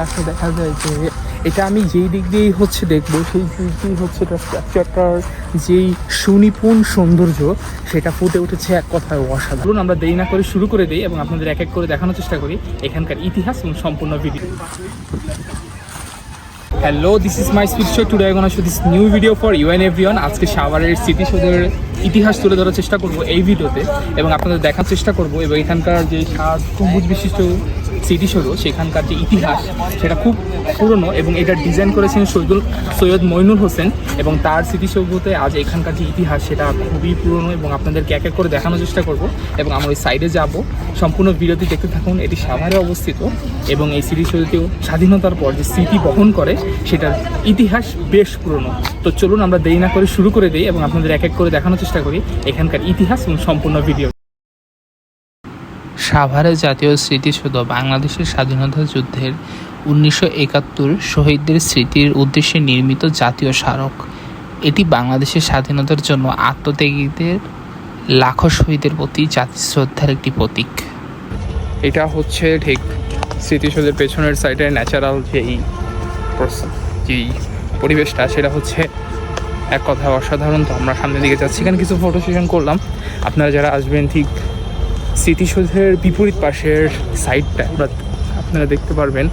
আসলে দেখা যায় যে এটা আমি যেই দিক দিয়েই হচ্ছে দেখবো সেই দিক দিয়েই হচ্ছে এটা স্ট্রাকচারটার যেই সুনিপুণ সৌন্দর্য সেটা ফুটে উঠেছে এক কথায় অসাধারণ। আমরা দেরি না করে শুরু করে দিই এবং আপনাদের এক এক করে দেখানোর চেষ্টা করি এখানকার ইতিহাস এবং সম্পূর্ণ video. Hello, this is my speed show. Today I gonna show this new video for you and everyone. আজকে সাভারের স্মৃতিসৌধের ইতিহাস তুলে ধরার চেষ্টা করব এই ভিডিওতে এবং আপনাদের দেখার চেষ্টা করব এবং এখানকার যে 7 গম্বুজ বিশিষ্ট স্মৃতিসৌধ সেখানকার যে ইতিহাস সেটা খুব পুরনো এবং এটা ডিজাইন করেছেন সৈয়দ মইনুল হোসেন এবং তার স্মৃতিসৌধতে আজ এখানকার যে ইতিহাস সেটা খুবই পুরনো এবং আপনাদেরকে এক এক করে দেখানোর চেষ্টা করব এবং আমরা ওই সাইডে যাব। সম্পূর্ণ ভিডিওটি দেখতে থাকুন। এটি সাভারে অবস্থিত এবং এই স্মৃতিসৌধটিও স্বাধীনতার পর যে স্মৃতি বহন করে সেটার ইতিহাস বেশ পুরনো। তো চলুন আমরা দেরি না করে শুরু করে দিই এবং আপনাদের এক এক করে দেখানোর চেষ্টা করি এখানকার ইতিহাস এবং সম্পূর্ণ ভিডিও। সাভারে জাতীয় স্মৃতিসৌধ বাংলাদেশের স্বাধীনতা যুদ্ধের 1971 শহীদদের স্মৃতির উদ্দেশ্যে নির্মিত জাতীয় স্মারক। এটি বাংলাদেশের স্বাধীনতার জন্য আত্মত্যাগীদের লাখো শহীদের প্রতি জাতীয় শ্রদ্ধার একটি প্রতীক। এটা হচ্ছে ঠিক স্মৃতিসৌধের পেছনের সাইডে ন্যাচারাল যেই পরিবেশটা সেটা হচ্ছে এক কথায় অসাধারণ। তো আমরা সামনের দিকে যাচ্ছি, এখানে কিছু ফটো সেশন করলাম। আপনারা যারা আসবেন ঠিক স্মৃতিসৌধের বিপরীত পাশের সাইডটা আপনারা দেখতে পারবেন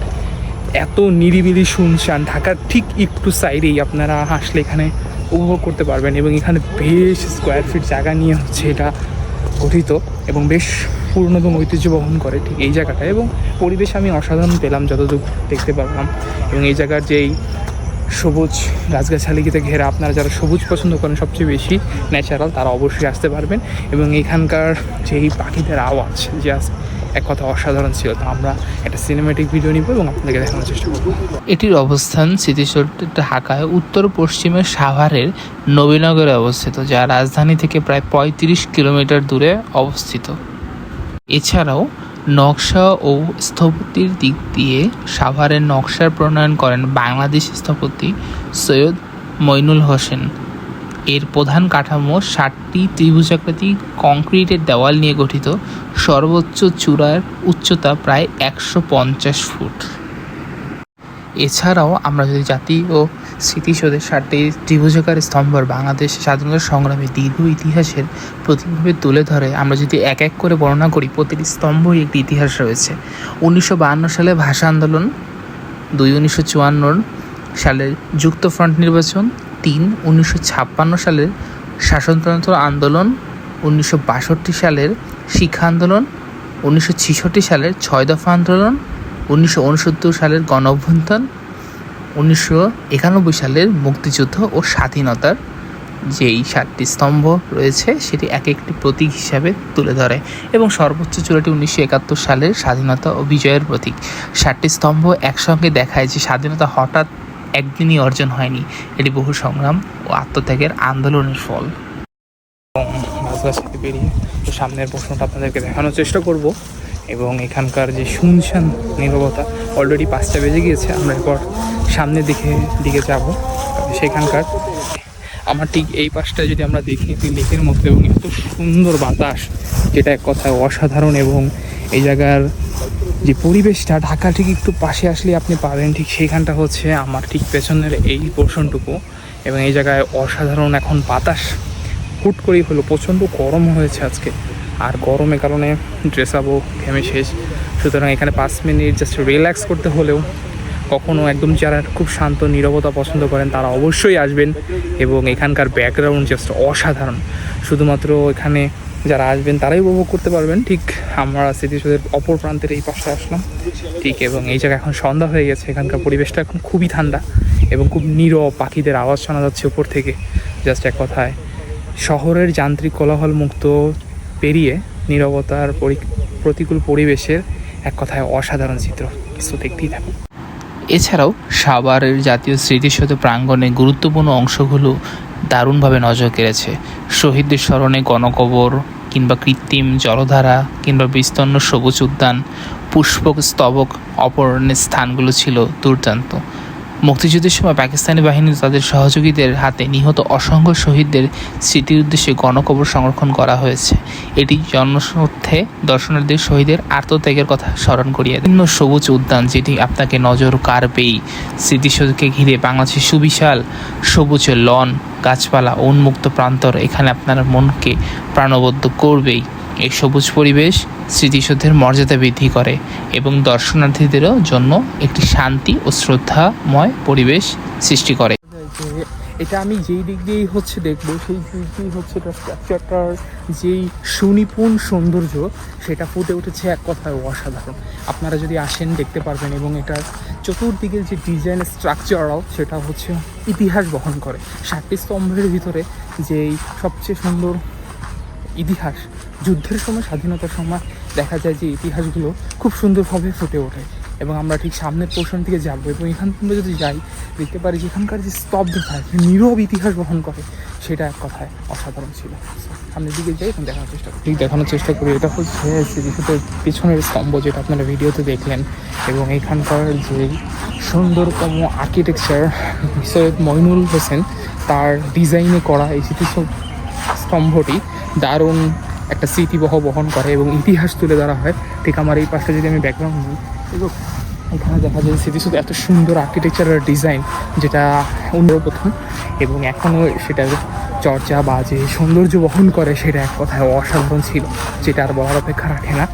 এত নিরিবিলি শুনশান। ঢাকার ঠিক একটু সাইডেই আপনারা আসলে এখানে উপভোগ করতে পারবেন এবং এখানে বেশ স্কোয়ার ফিট জায়গা নিয়ে হচ্ছে এটা গঠিত এবং বেশ পুরনো এবং ঐতিহ্য বহন করে ঠিক এই জায়গাটা। এবং পরিবেশ আমি অসাধারণ পেলাম যতটুকু দেখতে পারলাম এবং এই জায়গার যেই সবুজ গাছগাছালিতে ঘেরা, আপনারা যারা সবুজ পছন্দ করেন সবচেয়ে বেশি ন্যাচারাল তারা অবশ্যই আসতে পারবেন এবং এখানকার যেই পাখিদের আওয়াজ জাস্ট এক কথা অসাধারণ ছিল। তো আমরা একটা সিনেম্যাটিক ভিডিও নিব এবং আপনাদেরকে দেখানোর চেষ্টা করব। এটির অবস্থান স্মৃতিসৌধ ঢাকায় উত্তর পশ্চিমে সাভারের নবীনগরে অবস্থিত, যা রাজধানী থেকে প্রায় 35 কিলোমিটার দূরে অবস্থিত। এছাড়াও নকশা ও স্থপতির দিক দিয়ে সাভারের নকশার প্রণয়ন করেন বাংলাদেশি স্থপতি সৈয়দ মইনুল হোসেন। এর প্রধান কাঠামো 7টি ত্রিভুজাকৃতি কংক্রিটের দেওয়াল নিয়ে গঠিত। সর্বোচ্চ চূড়ার উচ্চতা প্রায় 150 ফুট। এছাড়াও আমরা যদি জাতীয় স্মৃতিসৌধের 7টি ত্রিভুজাকার স্তম্ভর বাংলাদেশ স্বাধীনতা সংগ্রামে দীর্ঘ ইতিহাসের প্রতীকভাবে তুলে ধরে আমরা যদি এক এক করে বর্ণনা করি, প্রতিটি স্তম্ভই একটি ইতিহাস রয়েছে। 1952 সালে ভাষা আন্দোলন, 1954 সালের যুক্তফ্রন্ট নির্বাচন, 1956 সালের শাসনতন্ত্র আন্দোলন, 1962 সালের শিক্ষা আন্দোলন, 1966 সালের 6 দফা আন্দোলন, 1969 সালের গণ অভ্যুত্থান, 1991 সালের মুক্তিযুদ্ধ ও স্বাধীনতার যেই 7টি স্তম্ভ রয়েছে সেটি এক একটি প্রতীক হিসাবে তুলে ধরে এবং সর্বোচ্চ চূড়াটি 1971 সালের স্বাধীনতা ও বিজয়ের প্রতীক। 7টি স্তম্ভ একসঙ্গে দেখায় যে স্বাধীনতা হঠাৎ একদিনই অর্জন হয়নি, এটি বহু সংগ্রাম ও আত্মত্যাগের আন্দোলনের ফল। গাছগাছালি পেরিয়ে তো সামনের প্রশ্নটা আপনাদেরকে দেখানোর চেষ্টা করব এবং এখানকার যে শুনশান নীরবতা, অলরেডি 5টা বেজে গিয়েছে। আমরা এরপর সামনের দিকে যাব। সেখানকার আমার ঠিক এই পাশটা যদি আমরা দেখি একটি লেকের মধ্যে এবং এত সুন্দর বাতাস যেটা এক কথায় অসাধারণ এবং এই জায়গার যে পরিবেশটা ঢাকা ঠিক একটু পাশে আসলে আপনি পাবেন ঠিক সেইখানটা হচ্ছে আমার ঠিক পেছনের এই পোর্শনটুকু এবং এই জায়গায় অসাধারণ এখন বাতাস হুট করেই হলো। প্রচণ্ড গরম হয়েছে আজকে আর গরমের কারণে ড্রেস আপও ঘেমে শেষ। সুতরাং এখানে 5 মিনিট জাস্ট রিল্যাক্স করতে হলেও কখনও একদম যারা খুব শান্ত নীরবতা পছন্দ করেন তারা অবশ্যই আসবেন এবং এখানকার ব্যাকগ্রাউন্ড জাস্ট অসাধারণ। শুধুমাত্র এখানে যারা আসবেন তারাই উপভোগ করতে পারবেন। ঠিক আমরা স্মৃতিসৌধের অপর প্রান্তের এই পাশে আসলাম ঠিক এবং এই জায়গায় এখন সন্ধ্যা হয়ে গেছে। এখানকার পরিবেশটা এখন খুবই ঠান্ডা এবং খুব নীরব, পাখিদের আওয়াজ শোনা যাচ্ছে উপর থেকে। জাস্ট এক কথায় শহরের যান্ত্রিক কোলাহল মুক্ত পেরিয়ে নীরবতার প্রতিকূল পরিবেশের এক কথায় অসাধারণ চিত্র কিছু দেখতেই থাকুন। এছাড়াও সাভারের জাতীয় স্মৃতিসৌধ প্রাঙ্গণে গুরুত্বপূর্ণ অংশগুলো দারুণভাবে নজর কেড়েছে। শহীদদের স্মরণে গণকবর কিংবা কৃত্রিম জলধারা কিংবা বিস্তীর্ণ সবুজ উদ্যান, পুষ্পক স্তবক অপহরণের স্থানগুলো ছিল দুর্দান্ত। মুক্তিযুদ্ধের সময় পাকিস্তানি বাহিনী তাদের সহযোগীদের হাতে নিহত অসংখ্য শহীদদের স্মৃতির উদ্দেশ্যে গণকবর সংরক্ষণ করা হয়েছে। এটি জনস্বার্থে দর্শনার্থীদের শহীদের আত্মত্যাগের কথা স্মরণ করিয়ে দেয়। বিভিন্ন সবুজ উদ্যান যেটি আপনাকে নজর কাড়বেই। স্মৃতিসৌধকে ঘিরে বাংলাদেশের সুবিশাল সবুজ লন, গাছপালা ও উন্মুক্ত প্রান্তর এখানে আপনার মনকে প্রাণবদ্ধ করবেই। এই সবুজ পরিবেশ স্মৃতিসৌধের মর্যাদা বৃদ্ধি করে এবং দর্শনার্থীদেরও জন্য একটি শান্তি ও শ্রদ্ধাময় পরিবেশ সৃষ্টি করে। যে এটা আমি যেই দিক দিয়েই দেখবো সেই দিক দিয়েই এটা স্ট্রাকচারটার যেই সুনিপুণ সৌন্দর্য সেটা ফুটে উঠেছে এক কথায় অসাধারণ। আপনারা যদি আসেন দেখতে পারবেন এবং এটার চতুর্দিকের যে ডিজাইন স্ট্রাকচারাল সেটা ইতিহাস বহন করে। 7টি স্তম্ভের ভিতরে যেই সবচেয়ে সুন্দর ইতিহাস, যুদ্ধের সময়, স্বাধীনতার সময় দেখা যায় যে ইতিহাসগুলো খুব সুন্দরভাবে ফুটে ওঠে। এবং আমরা ঠিক সামনের পোর্শন থেকে যাবো এবং এখান থেকে যদি যাই দেখতে পারি যে এখানকার যে স্তব্ধতা, নীরব ইতিহাস বহন করে সেটা এক কথায় অসাধারণ ছিল। সামনের দিকে যাই এবং দেখানোর চেষ্টা করি। এটা স্মৃতিসৌধের পিছনের স্তম্ভ যেটা আপনারা ভিডিওতে দেখলেন এবং এখানকার যে সুন্দরতম আর্কিটেকচার সৈয়দ মইনুল হোসেন তার ডিজাইনে করা এই স্মৃতিসৌধ স্তম্ভটি দারুণ একটা স্মৃতিবহ বহন করে এবং ইতিহাস তুলে ধরা হয়। ঠিক আমার এই পাশে যদি আমি ব্যাকগ্রাউন্ড নিই এবং এখানে দেখা যায় স্মৃতিসৌধ এত সুন্দর আর্কিটেকচারাল ডিজাইন যেটা প্রথম এবং এখনও সেটার চর্চা বা যে সৌন্দর্য বহন করে সেটা এক কথায় অসাধারণ ছিল, যেটা আর বলার অপেক্ষা রাখে না।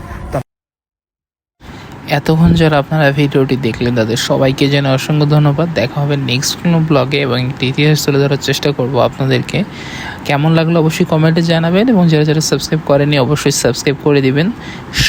এতক্ষণ যারা আপনারা ভিডিওটি দেখলেন তাদের সবাইকে জানাই অসংখ্য ধন্যবাদ। দেখা হবে নেক্সট কোনো ব্লগে এবং একটি ইতিহাস তুলে ধরার চেষ্টা করব আপনাদেরকে। কেমন লাগলো অবশ্যই কমেন্টে জানাবেন এবং যারা যারা সাবস্ক্রাইব করেনি অবশ্যই সাবস্ক্রাইব করে দিবেন।